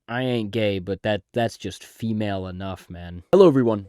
I ain't gay, but that's just female enough, man. Hello, everyone.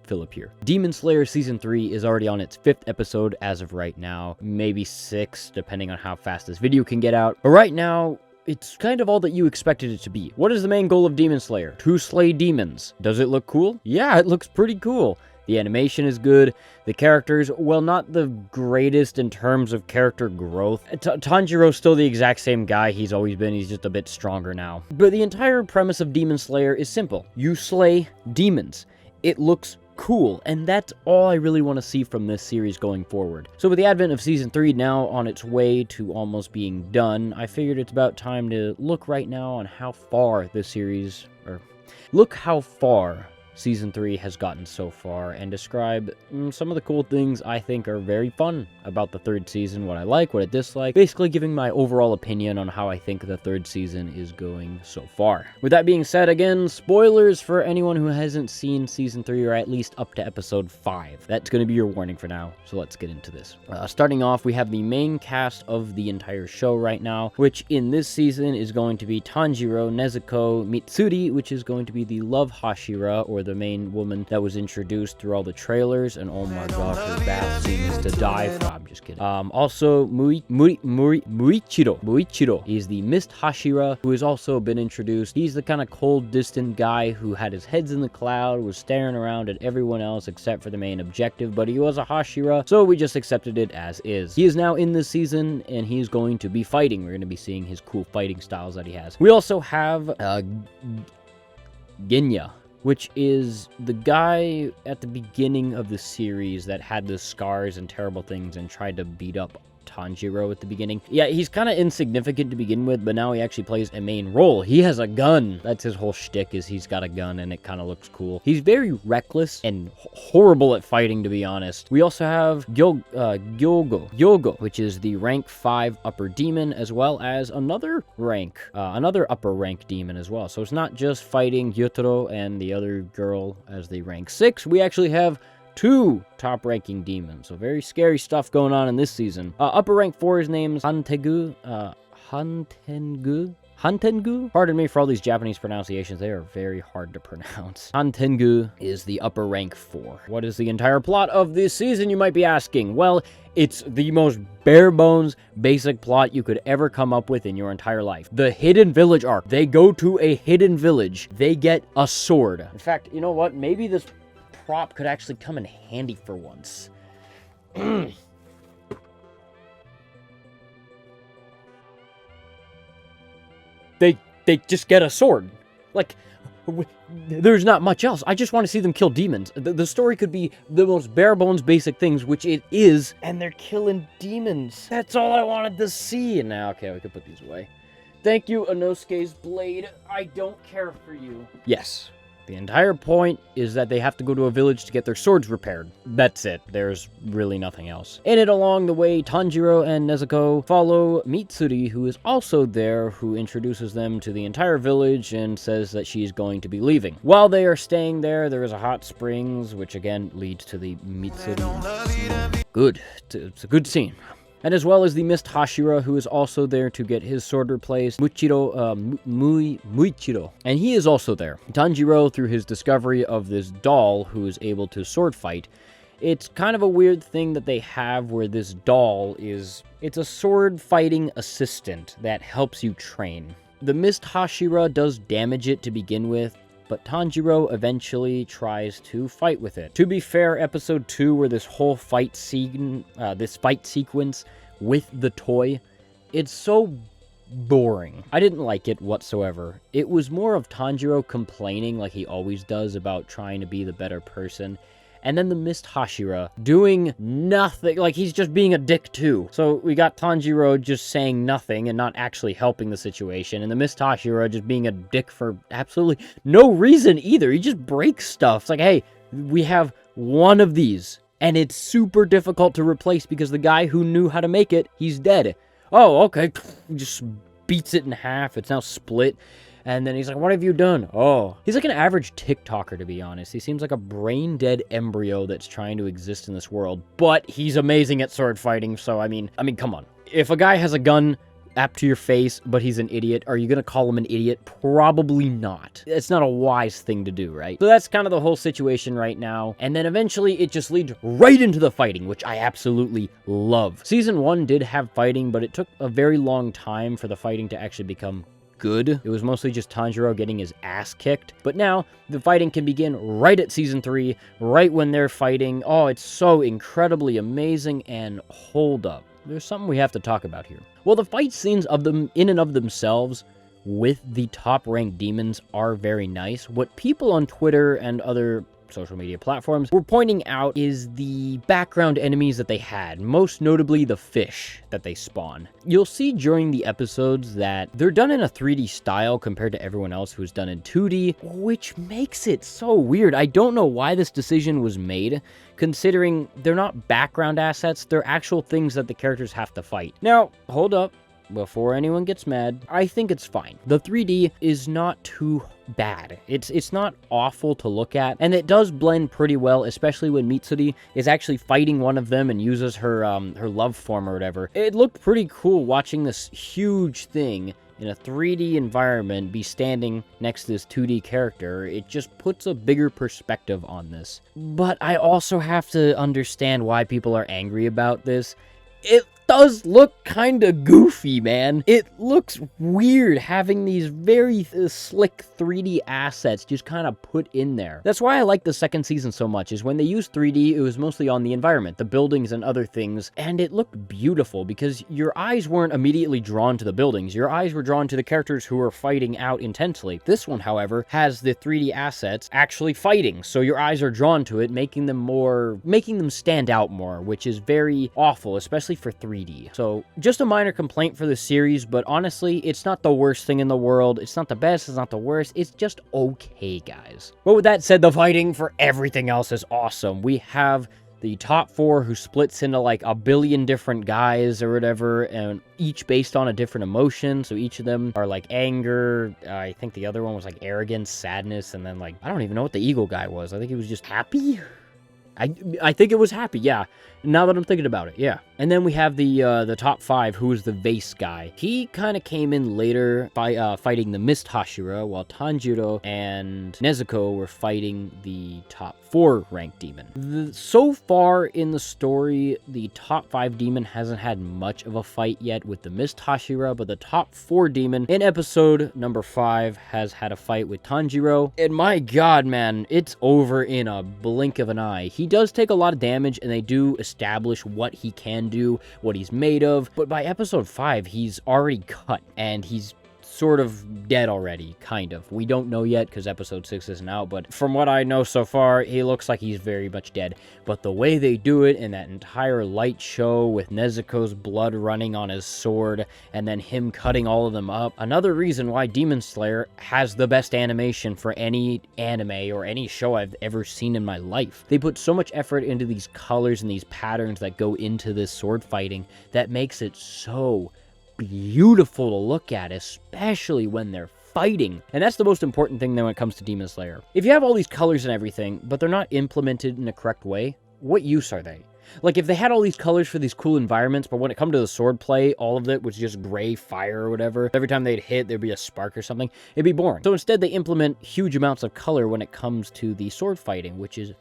Philip here. Demon Slayer Season 3 is already on its 5th episode as of right now. Maybe 6, depending on how fast this video can get out. But right now, it's kind of all that you expected it to be. What is the main goal of Demon Slayer? To slay demons. Does it look cool? Yeah, it looks pretty cool. The animation is good. The characters, well, not the greatest in terms of character growth. Tanjiro's still the exact same guy he's always been. He's just a bit stronger now. But the entire premise of Demon Slayer is simple. You slay demons. It looks cool, and that's all I really want to see from this series going forward. So with the advent of Season 3 now on its way to almost being done, I figured it's about time to look right now on how far this series, or look how far Season 3 has gotten so far, and describe some of the cool things I think are very fun about the 3rd season, what I like, what I dislike, basically giving my overall opinion on how I think the 3rd season is going so far. With that being said, again, spoilers for anyone who hasn't seen Season 3, or at least up to Episode 5. That's going to be your warning for now, so let's get into this. Starting off, we have the main cast of the entire show right now, which in this season is going to be Tanjiro, Nezuko, Mitsuri, which is going to be the love Hashira, or the main woman that was introduced through all the trailers, and oh my god, her bath scene is to die for. I'm just kidding. Also, Muichiro. He's the Mist Hashira, who has also been introduced. He's the kind of cold, distant guy who had his heads in the cloud, was staring around at everyone else except for the main objective, but he was a Hashira, so we just accepted it as is. He is now in this season, and he's going to be fighting. We're going to be seeing his cool fighting styles that he has. We also have Genya, which is the guy at the beginning of the series that had the scars and terrible things and tried to beat up Tanjiro at the beginning. Yeah, he's kind of insignificant to begin with, but now he actually plays a main role. He has a gun. That's his whole shtick, is he's got a gun, and it kind of looks cool. He's very reckless and horrible at fighting, to be honest. We also have Gyogo, which is the rank 5 upper demon, as well as another upper rank demon as well. So it's not just fighting Gyutaro and the other girl as the rank 6. We actually have 2 top-ranking demons. So very scary stuff going on in this season. Upper rank 4, his name's Hantengu. Hantengu? Pardon me for all these Japanese pronunciations. They are very hard to pronounce. Hantengu is the upper rank 4. What is the entire plot of this season, you might be asking? Well, it's the most bare-bones, basic plot you could ever come up with in your entire life. The Hidden Village arc. They go to a hidden village. They get a sword. In fact, you know what? Maybe this prop could actually come in handy for once. They just get a sword. Like, there's not much else. I just want to see them kill demons. The story could be the most bare bones basic things, which it is, and they're killing demons. That's all I wanted to see. And now, okay, we can put these away. Thank you, Inosuke's blade. I don't care for you. Yes. The entire point is that they have to go to a village to get their swords repaired. That's it. There's really nothing else. In it, along the way, Tanjiro and Nezuko follow Mitsuri, who is also there, who introduces them to the entire village and says that she's going to be leaving. While they are staying there is a hot springs, which again leads to the Mitsuri. Good. It's a good scene. And as well as the Mist Hashira, who is also there to get his sword replaced, Muichiro. And he is also there. Tanjiro, through his discovery of this doll who is able to sword fight, it's kind of a weird thing that they have where this doll it's a sword fighting assistant that helps you train. The Mist Hashira does damage it to begin with, but Tanjiro eventually tries to fight with it. To be fair, episode 2, where this whole fight sequence with the toy, it's so boring. I didn't like it whatsoever. It was more of Tanjiro complaining like he always does about trying to be the better person, and then the Mist Hashira doing nothing, like he's just being a dick too. So we got Tanjiro just saying nothing and not actually helping the situation, and the Mist Hashira just being a dick for absolutely no reason either. He just breaks stuff. It's like, hey, we have one of these, and it's super difficult to replace because the guy who knew how to make it, he's dead. Oh, okay. Just beats it in half. It's now split. And then he's like, what have you done? Oh. He's like an average TikToker, to be honest. He seems like a brain-dead embryo that's trying to exist in this world. But he's amazing at sword fighting, so I mean, come on. If a guy has a gun, apt to your face, but he's an idiot. Are you gonna call him an idiot? Probably not. It's not a wise thing to do, right? So that's kind of the whole situation right now. And then eventually it just leads right into the fighting, which I absolutely love. Season 1 did have fighting, but it took a very long time for the fighting to actually become good. It was mostly just Tanjiro getting his ass kicked. But now, the fighting can begin right at Season 3, right when they're fighting. Oh, it's so incredibly amazing, and hold up. There's something we have to talk about here. Well, the fight scenes of them, in and of themselves, with the top-ranked demons are very nice. What people on Twitter and other social media platforms were pointing out is the background enemies that they had, most notably the fish that they spawn. You'll see during the episodes that they're done in a 3D style compared to everyone else who's done in 2D, which makes it so weird. I don't know why this decision was made, considering they're not background assets, they're actual things that the characters have to fight. Now, hold up. Before anyone gets mad, I think it's fine. The 3D is not too bad. It's not awful to look at, and it does blend pretty well, especially when Mitsuri is actually fighting one of them and uses her her love form or whatever. It looked pretty cool watching this huge thing in a 3D environment be standing next to this 2D character. It just puts a bigger perspective on this. But I also have to understand why people are angry about this. It does look kind of goofy, man. It looks weird having these very slick 3D assets just kind of put in there. That's why I like the second season so much, is when they used 3D, it was mostly on the environment, the buildings and other things, and it looked beautiful because your eyes weren't immediately drawn to the buildings. Your eyes were drawn to the characters who were fighting out intensely. This one, however, has the 3D assets actually fighting, so your eyes are drawn to it, making them stand out more, which is very awful, especially for 3D. So, just a minor complaint for the series, but honestly, it's not the worst thing in the world. It's not the best, it's not the worst, it's just okay, guys. But with that said, the fighting for everything else is awesome. We have the top 4 who splits into like a billion different guys or whatever, and each based on a different emotion. So each of them are like anger, I think the other one was like arrogance, sadness, and then like, I don't even know what the eagle guy was. I think he was just happy? I think it was happy, yeah. Now that I'm thinking about it, yeah. And then we have the top 5, who is the vase guy. He kind of came in later by fighting the Mist Hashira, while Tanjiro and Nezuko were fighting the top 4 ranked demon. So far in the story, the top 5 demon hasn't had much of a fight yet with the Mist Hashira, but the top 4 demon in episode number 5 has had a fight with Tanjiro. And my god, man, it's over in a blink of an eye. He does take a lot of damage, and they do establish what he can do, what he's made of, but by episode 5, he's already cut, and he's sort of dead already, kind of. We don't know yet, because episode 6 isn't out, but from what I know so far, he looks like he's very much dead. But the way they do it in that entire light show with Nezuko's blood running on his sword, and then him cutting all of them up, another reason why Demon Slayer has the best animation for any anime or any show I've ever seen in my life. They put so much effort into these colors and these patterns that go into this sword fighting that makes it so beautiful to look at, especially when they're fighting. And that's the most important thing then when it comes to Demon Slayer. If you have all these colors and everything, but they're not implemented in a correct way, what use are they? Like, if they had all these colors for these cool environments, but when it come to the sword play, all of it was just gray fire or whatever, every time they'd hit, there'd be a spark or something, it'd be boring. So instead, they implement huge amounts of color when it comes to the sword fighting, which is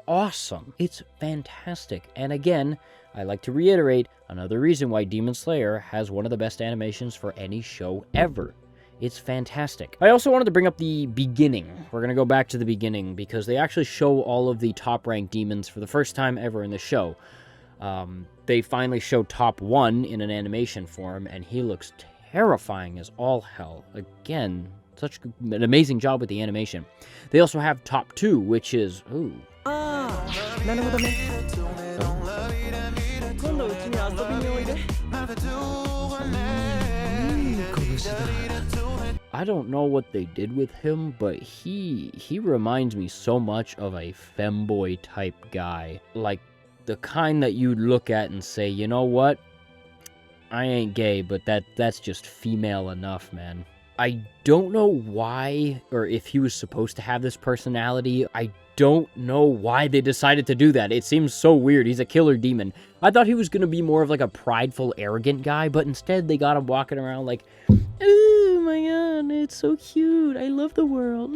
awesome. It's fantastic. And again, I like to reiterate, another reason why Demon Slayer has one of the best animations for any show ever. It's fantastic. I also wanted to bring up the beginning. We're going to go back to the beginning because they actually show all of the top-ranked demons for the first time ever in the show. They finally show top 1 in an animation form, and he looks terrifying as all hell. Again, such an amazing job with the animation. They also have top 2, which is... ooh. I don't know what they did with him, but he reminds me so much of a femboy type guy. Like, the kind that you'd look at and say, you know what? I ain't gay, but that's just female enough, man. I don't know why, or if he was supposed to have this personality. I don't know why they decided to do that. It seems so weird. He's a killer demon. I thought he was going to be more of like a prideful, arrogant guy, but instead they got him walking around like, oh my god, it's so cute. I love the world.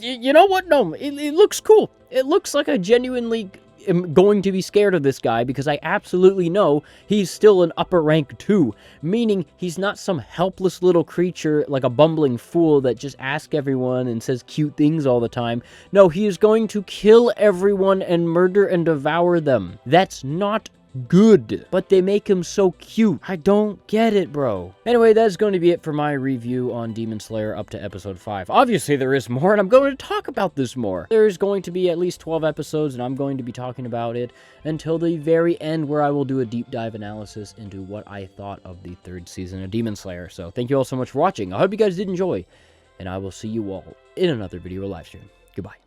You know what? No, it looks cool. It looks like I genuinely am going to be scared of this guy because I absolutely know he's still an upper rank 2, meaning he's not some helpless little creature like a bumbling fool that just asks everyone and says cute things all the time. No, he is going to kill everyone and murder and devour them. That's not good, but they make him so cute. I don't get it, bro. Anyway, that's going to be it for my review on Demon Slayer up to episode 5. Obviously, there is more, and I'm going to talk about this more. There's going to be at least 12 episodes, and I'm going to be talking about it until the very end, where I will do a deep dive analysis into what I thought of the 3rd season of Demon Slayer. So, thank you all so much for watching. I hope you guys did enjoy, and I will see you all in another video or live stream. Goodbye.